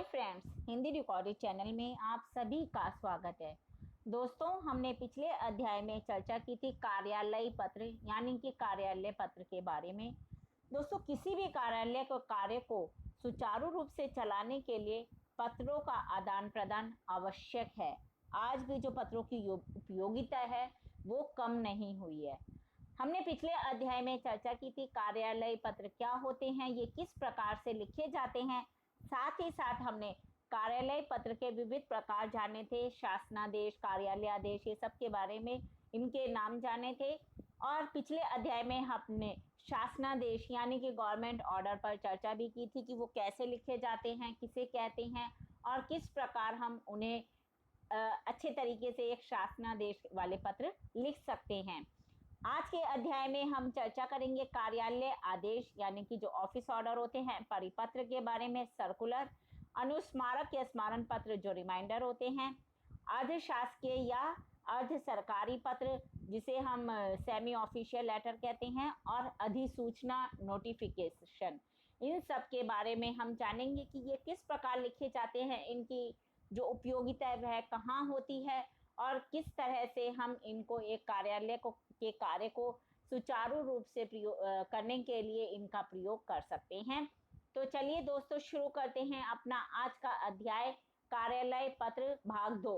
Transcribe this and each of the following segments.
Hi friends, Hindi recorded channel में आप सभी का स्वागत है। दोस्तों, हमने पिछले अध्याय में चर्चा की थी कार्यालय पत्र यानी कि कार्यालय पत्र के बारे में। दोस्तों, किसी भी कार्यालय को कार्य को सुचारू रूप से चलाने के लिए पत्रों का आदान प्रदान आवश्यक है। आज भी जो पत्रों की उपयोगिता है वो कम नहीं हुई है। हमने पिछले अध्याय में चर्चा की थी कार्यालय पत्र क्या होते हैं, ये किस प्रकार से लिखे जाते हैं। साथ ही साथ हमने कार्यालय पत्र के विविध प्रकार जाने थे, शासनादेश, कार्यालय आदेश, ये सब के बारे में इनके नाम जाने थे। और पिछले अध्याय में हमने शासनादेश यानी कि गवर्नमेंट ऑर्डर पर चर्चा भी की थी कि वो कैसे लिखे जाते हैं, किसे कहते हैं और किस प्रकार हम उन्हें अच्छे तरीके से एक शासनादेश वाले पत्र लिख सकते हैं। आज के अध्याय में हम चर्चा करेंगे कार्यालय आदेश यानी कि जो ऑफिस ऑर्डर होते हैं, परिपत्र के बारे में, सर्कुलर, अनुस्मारक या स्मारण पत्र जो रिमाइंडर होते हैं, अर्ध शासकीय या अर्ध सरकारी पत्र जिसे हम सेमी ऑफिशियल लेटर कहते हैं, और अधिसूचना नोटिफिकेशन, इन सब के बारे में हम जानेंगे कि ये किस प्रकार लिखे जाते हैं, इनकी जो उपयोगिता है वह कहाँ होती है और किस तरह से हम इनको एक कार्यालय के कार्य को सुचारू रूप से करने के लिए इनका प्रयोग कर सकते हैं। तो चलिए दोस्तों, शुरू करते हैं अपना आज का अध्याय कार्यालय पत्र भाग 2।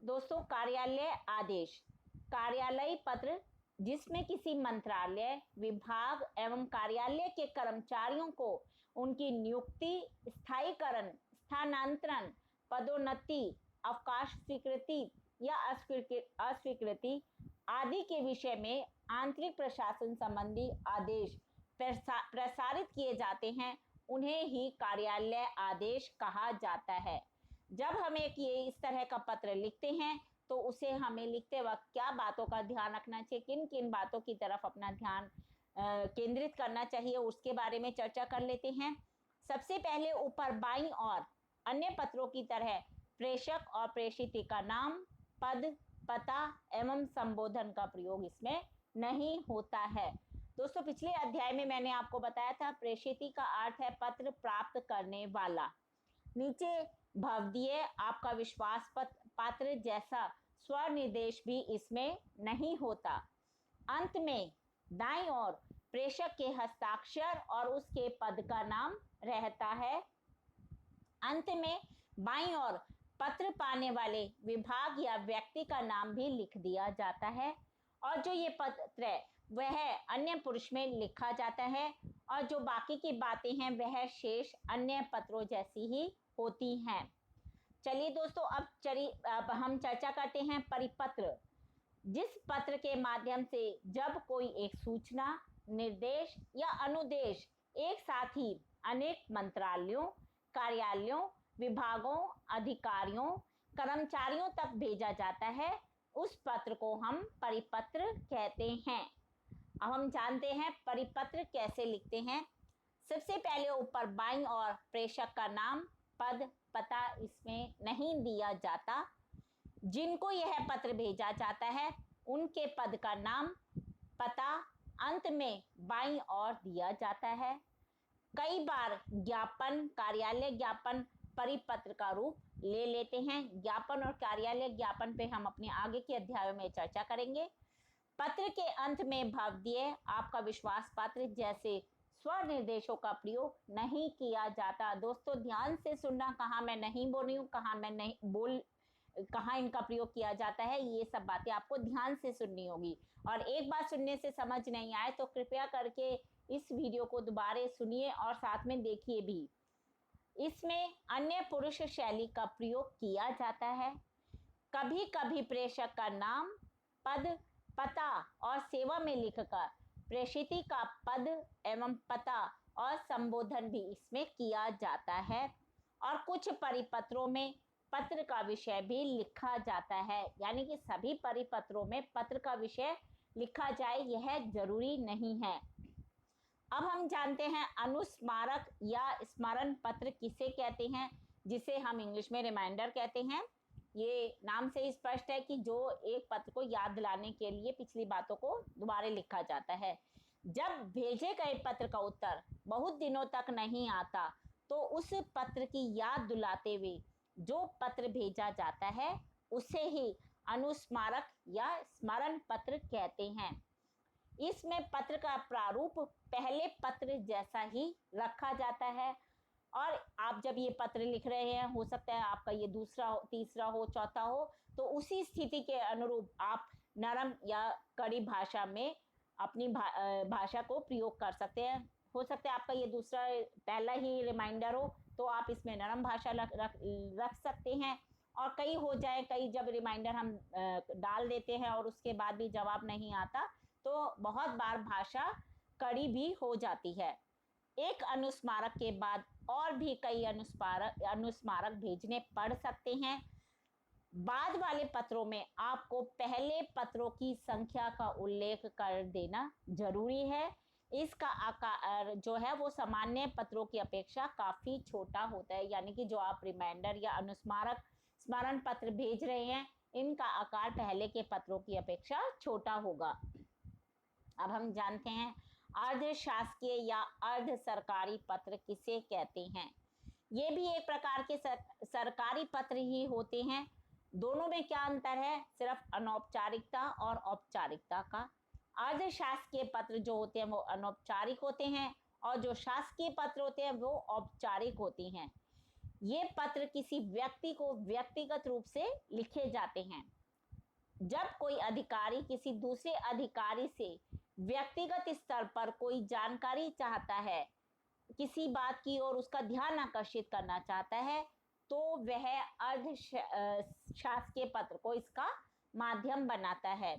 दोस्तों, कार्यालय आदेश कार्यालय पत्र जिसमें किसी मंत्रालय, विभाग एवं कार्यालय के कर्मचारियों को उनकी नियुक्ति, स्थायीकरण, स्थानांतरण, पदोन्नति, अवकाश स्वीकृति या अस्वीकृति आदि के विषय में आंतरिक प्रशासन संबंधी आदेश प्रसारित किए जाते हैं, उन्हें ही कार्यालय आदेश कहा जाता है। जब हम ये इस तरह का पत्र लिखते हैं तो उसे हमें लिखते वक्त क्या बातों का ध्यान रखना चाहिए, किन किन बातों की तरफ अपना ध्यान केंद्रित करना चाहिए, उसके बारे में चर्चा कर लेते हैं। सबसे पहले ऊपर बाईं ओर अन्य पत्रों की तरह प्रेषक और प्रेषित का नाम, पद, पता एवं संबोधन का प्रयोग इसमें नहीं होता है। दोस्तों, पिछले अध्याय में मैंने आपको बताया था प्रेषित का अर्थ है पत्र प्राप्त करने वाला। नीचे भवदीय, आपका विश्वास पात्र जैसा स्वनिर्देश भी इसमें नहीं होता। अंत में दाईं ओर प्रेषक के हस्ताक्षर और उसके पद का नाम रहता है। अंत में बाईं ओर पत्र पाने वाले विभाग या व्यक्ति का नाम भी लिख दिया जाता है, और जो ये पत्र है वह अन्य पुरुष में लिखा जाता है, और जो बाकी की बातें हैं वह शेष अन्य पत्रों जैसी ही होती हैं। चलिए दोस्तों, अब हम चर्चा करते हैं परिपत्र। जिस पत्र के माध्यम से जब कोई एक सूचना, निर्देश या अनुदेश एक साथ ही अनेक मंत्रालयों, कार्यालयों, विभागों, अधिकारियों, कर्मचारियों तक भेजा जाता है, उस पत्र को हम परिपत्र कहते हैं। अब हम जानते हैं परिपत्र कैसे लिखते हैं। सबसे पहले ऊपर बाईं ओर प्रेषक का नाम, पद, पता इसमें नहीं दिया जाता। जिनको यह पत्र भेजा जाता है उनके पद का नाम, पता अंत में बाईं ओर दिया जाता है। कई बार ज्ञापन, कार्यालय ज्ञापन परिपत्र का रूप ले लेते हैं। ज्ञापन और कार्यालय ज्ञापन पे हम अपने आगे के अध्यायों में चर्चा करेंगे। पत्र के अंत में भवदीय, आपका विश्वास पात्र जैसे स्वनिर्देशों का प्रयोग नहीं किया जाता। दोस्तों, ध्यान से सुनना, कहाँ मैं नहीं बोल रही हूँ, कहाँ इनका प्रयोग किया जाता है, ये सब बातें आपको ध्यान से सुननी होगी। और एक बार सुनने से समझ नहीं आए तो कृपया करके इस वीडियो को दोबारा सुनिए और साथ में देखिए भी। इसमें अन्य पुरुष शैली का प्रयोग किया जाता है। कभी कभी प्रेषक का नाम, पद, पता और सेवा में लिखकर प्रेषित का पद एवं पता और संबोधन भी इसमें किया जाता है। और कुछ परिपत्रों में पत्र का विषय भी लिखा जाता है, यानी कि सभी परिपत्रों में पत्र का विषय लिखा जाए यह जरूरी नहीं है। अब हम जानते हैं अनुस्मारक या स्मरण पत्र किसे कहते हैं, जिसे हम इंग्लिश में रिमाइंडर कहते हैं। ये नाम से स्पष्ट है कि जो एक पत्र को याद दिलाने के लिए पिछली बातों को दोबारा लिखा जाता है। जब भेजे गए पत्र का उत्तर बहुत दिनों तक नहीं आता तो उस पत्र की याद दिलाते हुए जो पत्र भेजा जाता है उसे ही अनुस्मारक या स्मरण पत्र कहते हैं। इसमें पत्र का प्रारूप पहले पत्र जैसा ही रखा जाता है और आप जब ये पत्र लिख रहे हैं, हो सकता है आपका ये दूसरा हो, तीसरा हो, चौथा हो, तो उसी स्थिति के अनुरूप आप नरम या कड़ी भाषा में अपनी भाषा को प्रयोग कर सकते हैं। हो सकता है आपका ये दूसरा पहला ही रिमाइंडर हो तो आप इसमें नरम भाषा रख सकते हैं। और कई हो जाए, कई जब रिमाइंडर हम डाल देते हैं और उसके बाद भी जवाब नहीं आता तो बहुत बार भाषा कड़ी भी हो जाती है। एक अनुस्मारक के बाद और भी कई अनुस्मारक भेजने पड़ सकते हैं। बाद वाले पत्रों में आपको पहले पत्रों की संख्या का उल्लेख कर देना जरूरी है। इसका आकार जो है वो सामान्य पत्रों की अपेक्षा काफी छोटा होता है, यानी कि जो आप रिमाइंडर या अनुस्मारक स्मरण पत्र भेज रहे हैं इनका आकार पहले के पत्रों की अपेक्षा छोटा होगा। अब हम जानते हैं अर्ध शासकीय या अर्ध सरकारी पत्र किसे कहते हैं। ये भी एक प्रकार के सरकारी पत्र ही होते हैं। दोनों में क्या अंतर है? सिर्फ अनौपचारिकता और औपचारिकता का। अर्ध शासकीय पत्र जो होते हैं वो अनौपचारिक होते हैं और जो शासकीय पत्र होते हैं वो औपचारिक होते हैं। ये पत्र किसी व्यक्ति को व्यक्तिगत रूप से लिखे जाते हैं। जब कोई अधिकारी किसी दूसरे अधिकारी से व्यक्तिगत स्तर पर कोई जानकारी चाहता है, किसी बात की ओर उसका ध्यान आकर्षित करना चाहता है, तो वह अर्ध शासकीय पत्र को इसका माध्यम बनाता है।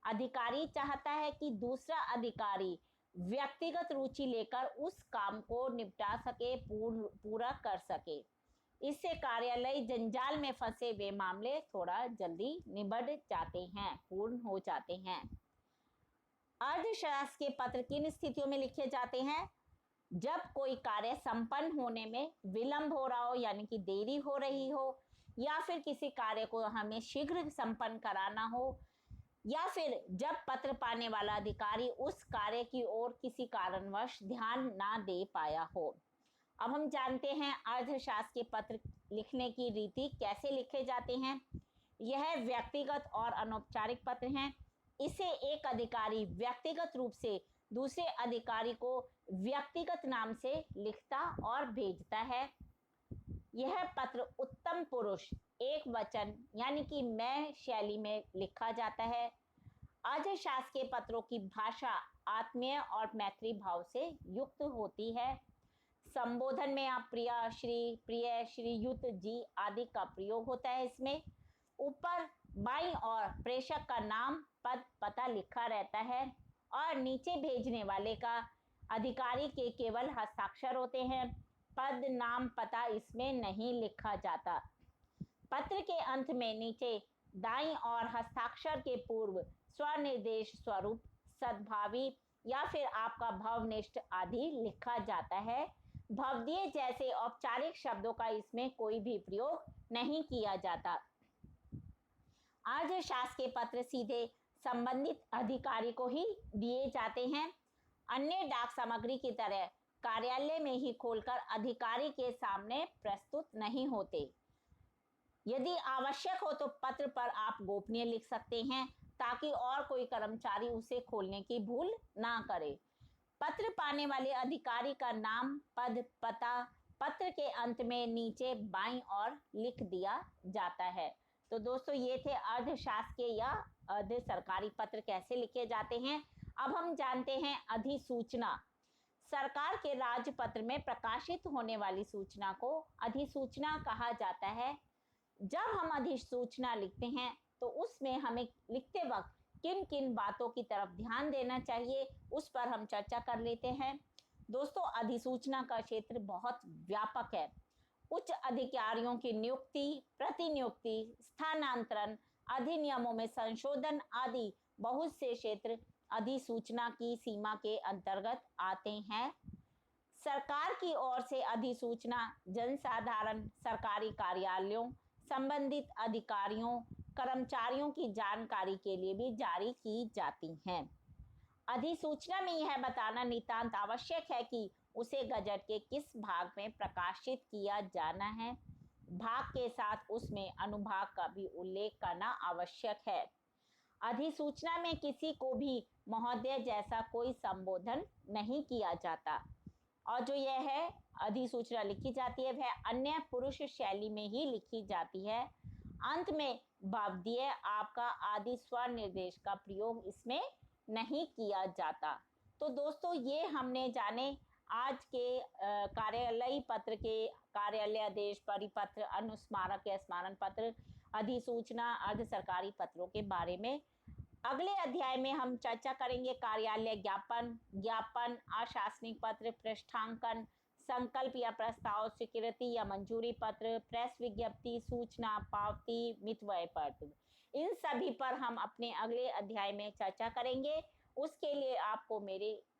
अधिकारी चाहता है कि दूसरा अधिकारी व्यक्तिगत रुचि लेकर उस काम को निपटा सके, पूरा कर सके। इससे कार्यालय जंजाल में फंसे हुए मामले थोड़ा जल्दी निबट जाते हैं, पूर्ण हो जाते हैं। अर्धशासकीय पत्र किन स्थितियों में लिखे जाते हैं? जब कोई कार्य संपन्न होने में विलंब हो रहा हो, यानी कि देरी हो रही हो, या फिर किसी कार्य को हमें शीघ्र संपन्न कराना हो, या फिर जब पत्र पाने वाला अधिकारी उस कार्य की ओर किसी कारणवश ध्यान ना दे पाया हो। अब हम जानते हैं अर्धशासकीय पत्र लिखने की रीति कैसे लिखे जाते हैं। यह व्यक्तिगत और अनौपचारिक पत्र हैं। इसे एक अधिकारी व्यक्तिगत रूप से दूसरे अधिकारी को व्यक्तिगत नाम से लिखता और भेजता है। यह पत्र उत्तम पुरुष एक वचन यानी कि मैं शैली में लिखा जाता है। अर्धशासकीय पत्रों की भाषा आत्मीय और मैत्री भाव से युक्त होती है। संबोधन में आप प्रिया, श्री, प्रिय, श्रीयुत, जी आदि का प्रयोग होता है। इसमें ऊपर बाईं और प्रेषक का नाम, पद, पता लिखा रहता है और नीचे भेजने वाले का अधिकारी के केवल हस्ताक्षर होते हैं। पद, नाम, पता इसमें नहीं लिखा जाता। पत्र के अंत में नीचे दाईं और हस्ताक्षर के पूर्व स्वनिर्देश स्वरूप सद्भावी या फिर आपका भावनिष्ठ आदि लिखा जाता है। भवदीय जैसे औपचारिक शब्दों का इसमें कोई भी प्रयोग नहीं किया जाता। अर्धशासकीय पत्र सीधे संबंधित अधिकारी को ही दिए जाते हैं। अन्य डाक सामग्री की तरह कार्यालय में ही खोलकर अधिकारी के सामने प्रस्तुत नहीं होते। यदि आवश्यक हो तो पत्र पर आप गोपनीय लिख सकते हैं ताकि और कोई कर्मचारी उसे खोलने की भूल ना करे। पत्र पाने वाले अधिकारी का नाम, पद, पता पत्र के अंत में नीचे बाईं ओर लिख दिया जाता है। तो दोस्तों ये थे अर्धशासकीय या अर्ध सरकारी पत्र कैसे लिखे जाते हैं। अब हम जानते हैं अधिसूचना। सरकार के राजपत्र में प्रकाशित होने वाली सूचना को अधिसूचना कहा जाता है। जब हम अधिसूचना लिखते हैं तो उसमें हमें लिखते वक्त किन किन बातों की तरफ ध्यान देना चाहिए उस पर हम चर्चा कर लेते हैं। दोस्तों अधिसूचना का क्षेत्र बहुत व्यापक है। उच्च अधिकारियों की नियुक्ति, प्रतिनियुक्ति, स्थानांतरण, अधिनियमों में संशोधन आदि बहुत से क्षेत्र अधिसूचना की सीमा के अंतर्गत आते हैं। सरकार की ओर से अधिसूचना जनसाधारण, सरकारी कार्यालयों, संबंधित अधिकारियों, कर्मचारियों की जानकारी के लिए भी जारी की जाती हैं। अधिसूचना में यह बताना नितांत आवश्यक है कि उसे गजट के किस भाग में प्रकाशित किया जाना है। भाग के साथ उसमें अनुभाग का भी उल्लेख करना आवश्यक है। अधिसूचना में किसी को भी महोदय जैसा कोई संबोधन नहीं किया जाता और जो यह है अधिसूचना लिखी जाती है वह अन्य पुरुष शैली में ही लिखी जाती है। अंत में भवदीय आपका आदि स्वर निर्देश का प्रयोग इसमें नहीं किया जाता। तो दोस्तों ये हमने जाने आज के कार्यालयी पत्र के कार्यालय आदेश, परिपत्र, अनुस्मारक या स्मारण पत्र, अधिसूचना, अर्ध सरकारी पत्रों के बारे में। अगले अध्याय में हम चर्चा करेंगे कार्यालय ज्ञापन, ज्ञापन, अशासनिक पत्र, पृष्ठांकन, संकल्प या प्रस्ताव, स्वीकृति या मंजूरी पत्र, प्रेस विज्ञप्ति, सूचना, पावती, मितव्यय पत्र। इन सभी पर हम अपने अगले अध्याय में चर्चा करेंगे।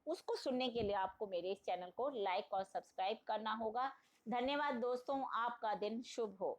उसको सुनने के लिए आपको मेरे इस चैनल को लाइक और सब्सक्राइब करना होगा। धन्यवाद दोस्तों, आपका दिन शुभ हो।